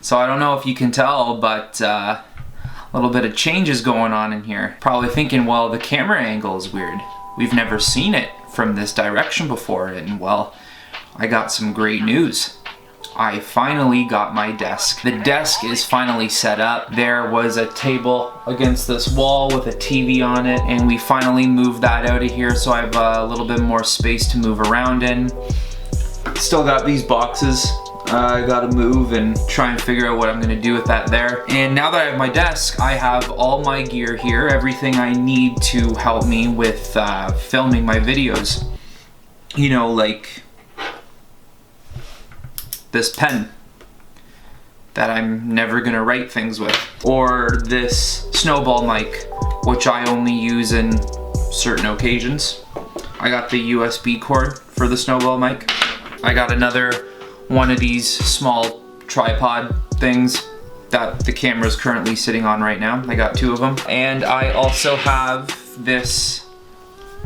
So I don't know if you can tell, but a little bit of changes going on in here. Probably thinking, well, the camera angle is weird. We've never seen it from this direction before, and well, I got some great news. I finally got my desk. The desk is finally set up. There was a table against this wall with a TV on it, and we finally moved that out of here, so I have a little bit more space to move around in. Still got these boxes. I gotta move and try and figure out what I'm gonna do with that there. And now that I have my desk, I have all my gear here, everything I need to help me with filming my videos. You know, like this pen that I'm never gonna write things with. Or this snowball mic, which I only use in certain occasions. I got the USB cord for the snowball mic. I got another one of these small tripod things that the camera is currently sitting on right now. I got 2 of them. And I also have this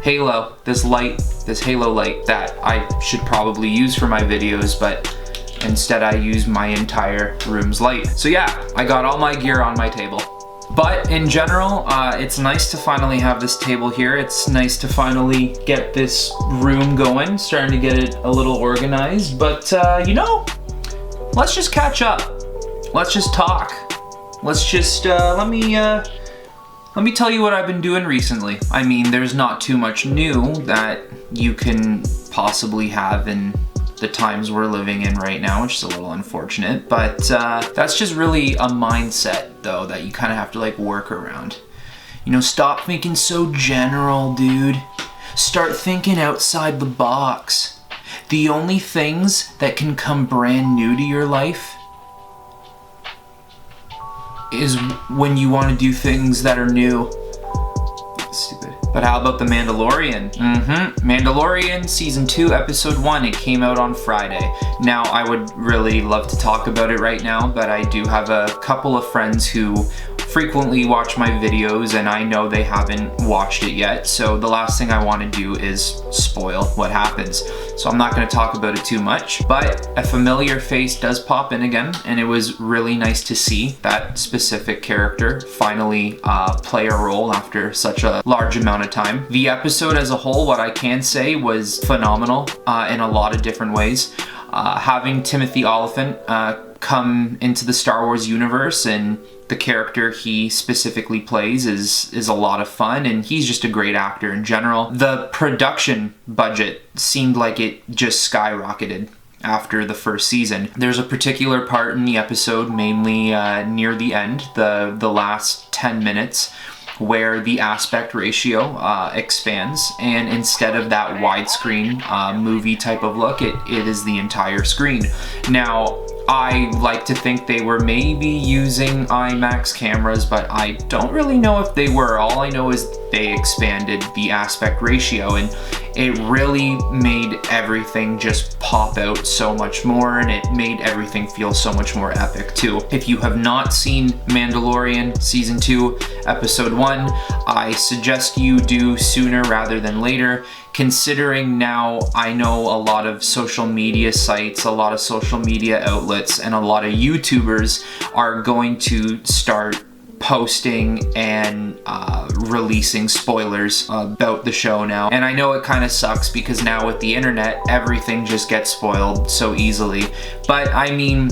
halo, this halo light that I should probably use for my videos, but instead I use my entire room's light. So yeah, I got all my gear on my table. But in general, it's nice to finally have this table here. It's nice to finally get this room going, starting to get it a little organized. But you know, let's just catch up. Let's just talk. Let's just let me tell you what I've been doing recently. I mean, there's not too much new that you can possibly have in the times we're living in right now, which is a little unfortunate, but that's just really a mindset though that you kind of have to like work around. You know, stop thinking so general, dude. Start thinking outside the box. The only things that can come brand new to your life is when you want to do things that are new. Stupid. But how about the Mandalorian? Mandalorian Season 2, Episode 1. It came out on Friday. Now, I would really love to talk about it right now, but I do have a couple of friends who frequently watch my videos, and I know they haven't watched it yet, so the last thing I want to do is spoil what happens. So I'm not going to talk about it too much, but a familiar face does pop in again, and it was really nice to see that specific character finally play a role after such a large amount of time. The episode as a whole, what I can say, was phenomenal in a lot of different ways. Having Timothy Olyphant come into the Star Wars universe and the character he specifically plays is a lot of fun, and he's just a great actor in general. The production budget seemed like it just skyrocketed after the first season. There's a particular part in the episode, mainly near the end, the last 10 minutes, where the aspect ratio expands, and instead of that widescreen movie type of look, it is the entire screen. Now, I like to think they were maybe using IMAX cameras, but I don't really know if they were. All I know is they expanded the aspect ratio, and it really made everything just pop out so much more, and it made everything feel so much more epic too. If you have not seen Mandalorian Season 2, Episode 1, I suggest you do sooner rather than later, considering now I know a lot of social media sites, a lot of social media outlets, and a lot of YouTubers are going to start posting and releasing spoilers about the show now. And I know it kind of sucks because now with the internet, everything just gets spoiled so easily. But I mean,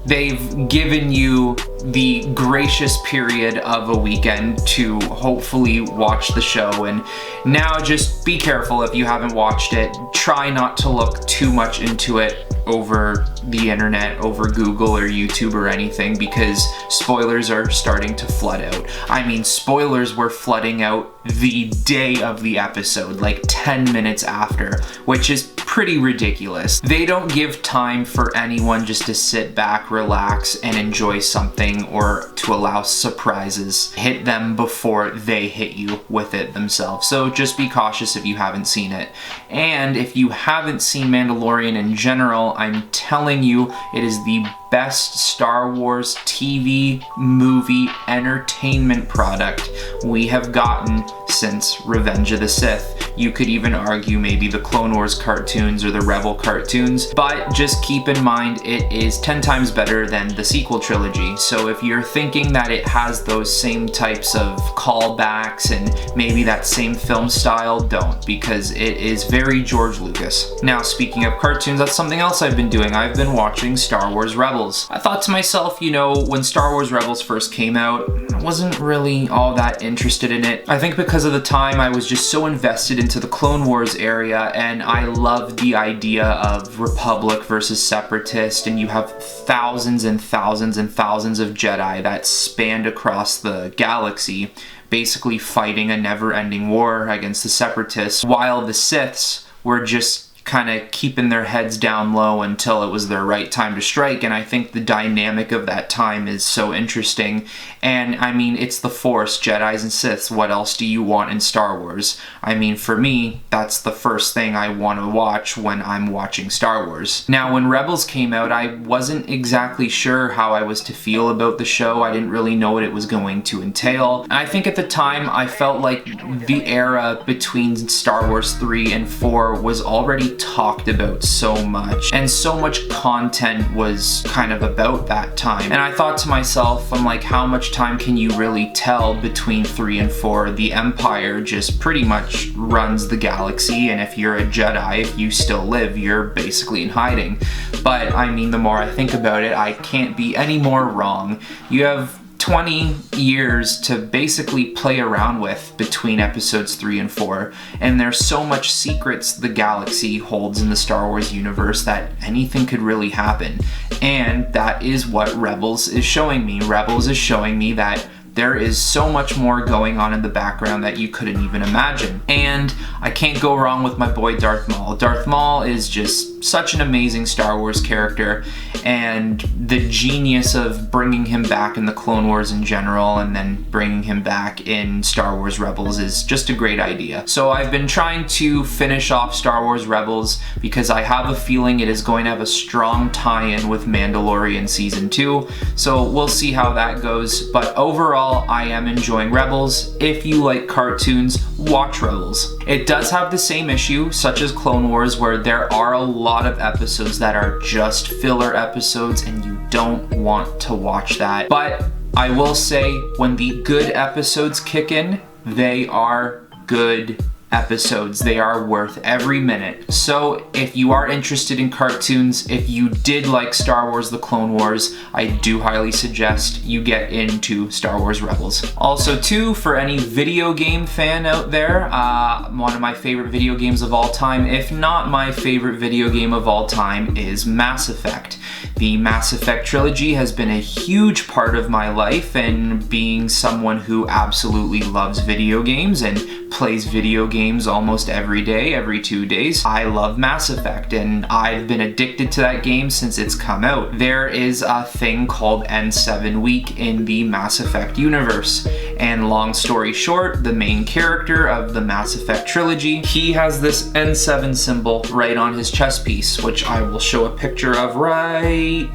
they've given you the gracious period of a weekend to hopefully watch the show, and now just be careful if you haven't watched it. Try not to look too much into it over the internet, over Google or YouTube or anything, because spoilers are starting to flood out. I mean, spoilers were flooding out the day of the episode, like 10 minutes after, which is pretty ridiculous. They don't give time for anyone just to sit back, relax, and enjoy something, or to allow surprises hit them before they hit you with it themselves. So just be cautious if you haven't seen it. And if you haven't seen Mandalorian in general, I'm telling you, it is the best Star Wars TV movie entertainment product we have gotten since Revenge of the Sith. You could even argue maybe the Clone Wars cartoons or the Rebel cartoons, but just keep in mind it is 10 times better than the sequel trilogy. So if you're thinking that it has those same types of callbacks and maybe that same film style, don't, because it is very George Lucas. Now, speaking of cartoons, that's something else I've been doing. I've been watching Star Wars Rebels. I thought to myself, you know, when Star Wars Rebels first came out, I wasn't really all that interested in it. I think because of the time I was just so invested into the Clone Wars area, and I loved the idea of Republic versus Separatist, and you have thousands and thousands and thousands of Jedi that spanned across the galaxy, basically fighting a never-ending war against the Separatists, while the Siths were just kind of keeping their heads down low until it was their right time to strike. And I think the dynamic of that time is so interesting. And I mean, it's the Force, Jedis and Siths. What else do you want in Star Wars? I mean, for me, that's the first thing I want to watch when I'm watching Star Wars. Now, when Rebels came out, I wasn't exactly sure how I was to feel about the show. I didn't really know what it was going to entail. And I think at the time, I felt like the era between Star Wars 3 and 4 was already talked about so much, and so much content was kind of about that time. And I thought to myself, I'm like, how much time can you really tell between 3 and 4? The Empire just pretty much runs the galaxy, and if you're a Jedi, if you still live, you're basically in hiding. But I mean, the more I think about it, I can't be any more wrong. You have 20 years to basically play around with between episodes 3 and 4, and there's so much secrets the galaxy holds in the Star Wars universe that anything could really happen. And that is what Rebels is showing me. Rebels is showing me that there is so much more going on in the background that you couldn't even imagine. And I can't go wrong with my boy Darth Maul. Darth Maul is just such an amazing Star Wars character, and the genius of bringing him back in the Clone Wars in general and then bringing him back in Star Wars Rebels is just a great idea. So I've been trying to finish off Star Wars Rebels because I have a feeling it is going to have a strong tie-in with Mandalorian Season 2, so we'll see how that goes. But overall, I am enjoying Rebels. If you like cartoons, watch Rebels. It does have the same issue, such as Clone Wars, where there are a lot of episodes that are just filler episodes and you don't want to watch that. But I will say, when the good episodes kick in, they are good episodes. They are worth every minute. So if you are interested in cartoons, if you did like Star Wars The Clone Wars, I do highly suggest you get into Star Wars Rebels. Also too, for any video game fan out there, one of my favorite video games of all time, if not my favorite video game of all time, is Mass Effect. The Mass Effect trilogy has been a huge part of my life, and being someone who absolutely loves video games and plays video games almost every day, every 2 days, I love Mass Effect, and I've been addicted to that game since it's come out. There is a thing called N7 Week in the Mass Effect universe, and long story short, the main character of the Mass Effect trilogy, he has this N7 symbol right on his chest piece, which I will show a picture of right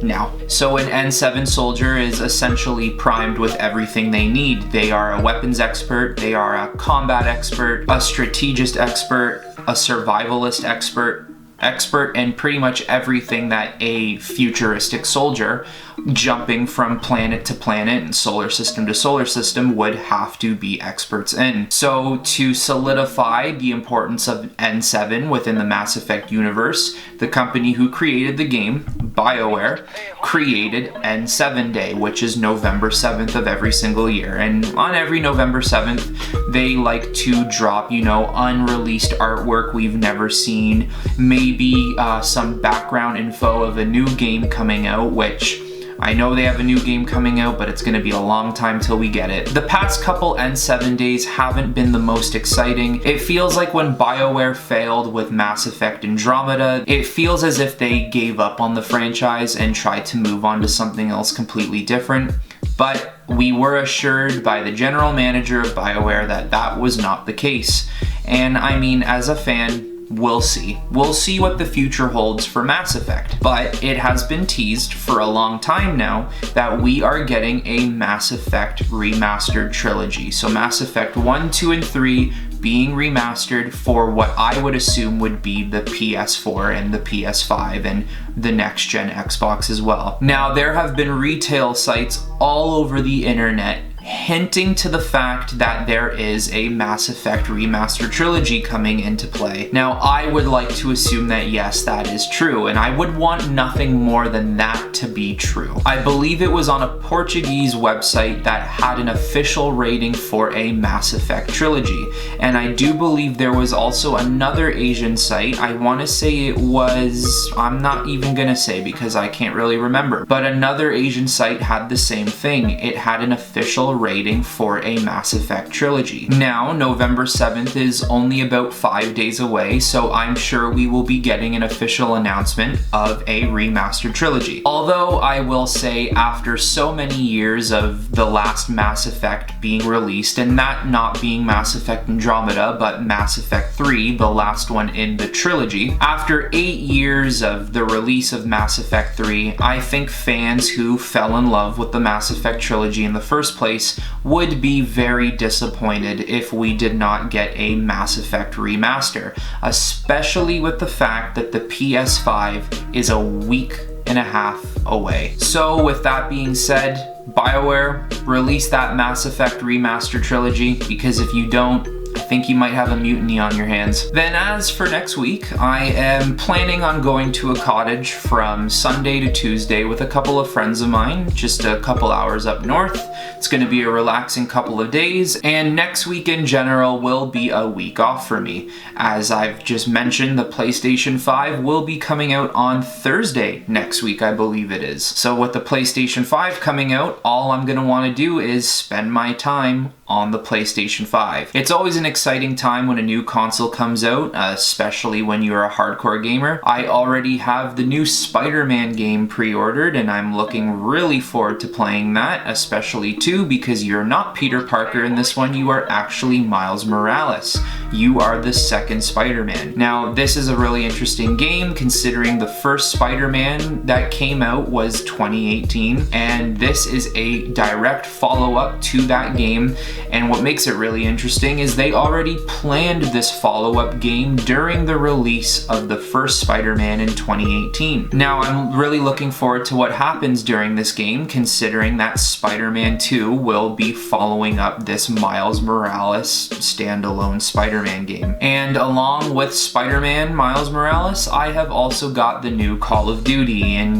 now. So an N7 soldier is essentially primed with everything they need. They are a weapons expert, they are a combat expert, a strategist expert, a survivalist expert in pretty much everything that a futuristic soldier jumping from planet to planet and solar system to solar system would have to be experts in. So to solidify the importance of N7 within the Mass Effect universe, the company who created the game, BioWare, created N7 Day, which is November 7th of every single year. And on every November 7th, they like to drop, unreleased artwork we've never seen, maybe some background info of a new game coming out, which I know they have a new game coming out, but it's going to be a long time till we get it. The past couple N7 days haven't been the most exciting. It feels like when BioWare failed with Mass Effect Andromeda, it feels as if they gave up on the franchise and tried to move on to something else completely different. But we were assured by the general manager of BioWare that that was not the case. And I mean, as a fan, we'll see. We'll see what the future holds for Mass Effect. But it has been teased for a long time now that we are getting a Mass Effect remastered trilogy. So Mass Effect 1, 2, and 3 being remastered for what I would assume would be the PS4 and the PS5 and the next gen Xbox as well. Now, there have been retail sites all over the internet hinting to the fact that there is a Mass Effect Remastered trilogy coming into play. Now, I would like to assume that yes, that is true, and I would want nothing more than that to be true. I believe it was on a Portuguese website that had an official rating for a Mass Effect trilogy, and I do believe there was also another Asian site. I want to say it was, I'm not even gonna say because I can't really remember, but another Asian site had the same thing. It had an official rating for a Mass Effect trilogy. Now, November 7th is only about 5 days away, so I'm sure we will be getting an official announcement of a remastered trilogy. Although I will say, after so many years of the last Mass Effect being released, and that not being Mass Effect Andromeda, but Mass Effect 3, the last one in the trilogy, after 8 years of the release of Mass Effect 3, I think fans who fell in love with the Mass Effect trilogy in the first place would be very disappointed if we did not get a Mass Effect remaster, especially with the fact that the PS5 is a week and a half away. So with that being said, BioWare, release that Mass Effect remaster trilogy, because if you don't, I think you might have a mutiny on your hands. Then as for next week, I am planning on going to a cottage from Sunday to Tuesday with a couple of friends of mine, just a couple hours up north. It's going to be a relaxing couple of days, and next week in general will be a week off for me. As I've just mentioned, the PlayStation 5 will be coming out on Thursday next week, I believe it is. So with the PlayStation 5 coming out, all I'm going to want to do is spend my time on the PlayStation 5. It's always an exciting time when a new console comes out, especially when you're a hardcore gamer. I already have the new Spider-Man game pre-ordered, and I'm looking really forward to playing that, especially too because you're not Peter Parker in this one, you are actually Miles Morales. You are the second Spider-Man. Now, this is a really interesting game considering the first Spider-Man that came out was 2018, and this is a direct follow-up to that game. And what makes it really interesting is they already planned this follow-up game during the release of the first Spider-Man in 2018. Now, I'm really looking forward to what happens during this game, considering that Spider-Man 2 will be following up this Miles Morales standalone Spider-Man game. And along with Spider-Man Miles Morales, I have also got the new Call of Duty, and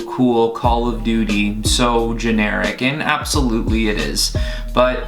cool Call of Duty, so generic, and absolutely it is. But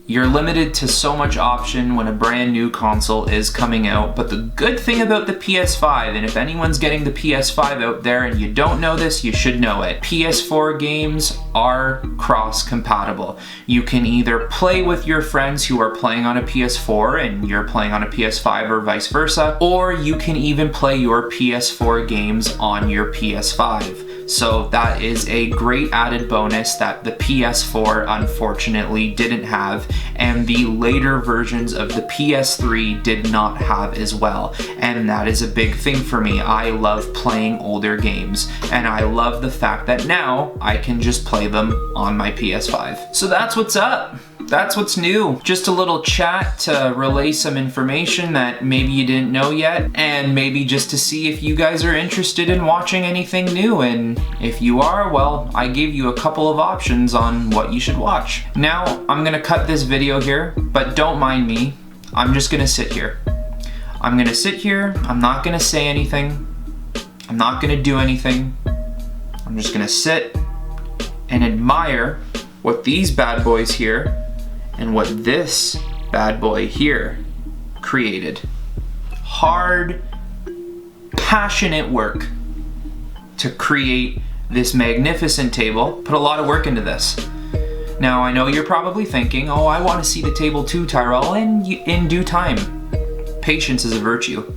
you're limited to so much option when a brand new console is coming out. But the good thing about the PS5, and if anyone's getting the PS5 out there and you don't know this, you should know it. PS4 games are cross-compatible. You can either play with your friends who are playing on a PS4 and you're playing on a PS5 or vice versa, or you can even play your PS4 games on your PS5. So that is a great added bonus that the PS4 unfortunately didn't have, and the later versions of the PS3 did not have as well. And that is a big thing for me. I love playing older games, and I love the fact that now I can just play them on my PS5. So that's what's up. That's what's new. Just a little chat to relay some information that maybe you didn't know yet, and maybe just to see if you guys are interested in watching anything new. And if you are, well, I gave you a couple of options on what you should watch. Now, I'm gonna cut this video here, but don't mind me. I'm just gonna sit here. I'm gonna sit here, I'm not gonna say anything. I'm not gonna do anything. I'm just gonna sit and admire what these bad boys here and what this bad boy here created. Hard, passionate work to create this magnificent table. Put a lot of work into this. Now, I know you're probably thinking, oh, I want to see the table too, Tyrell, and in due time. Patience is a virtue.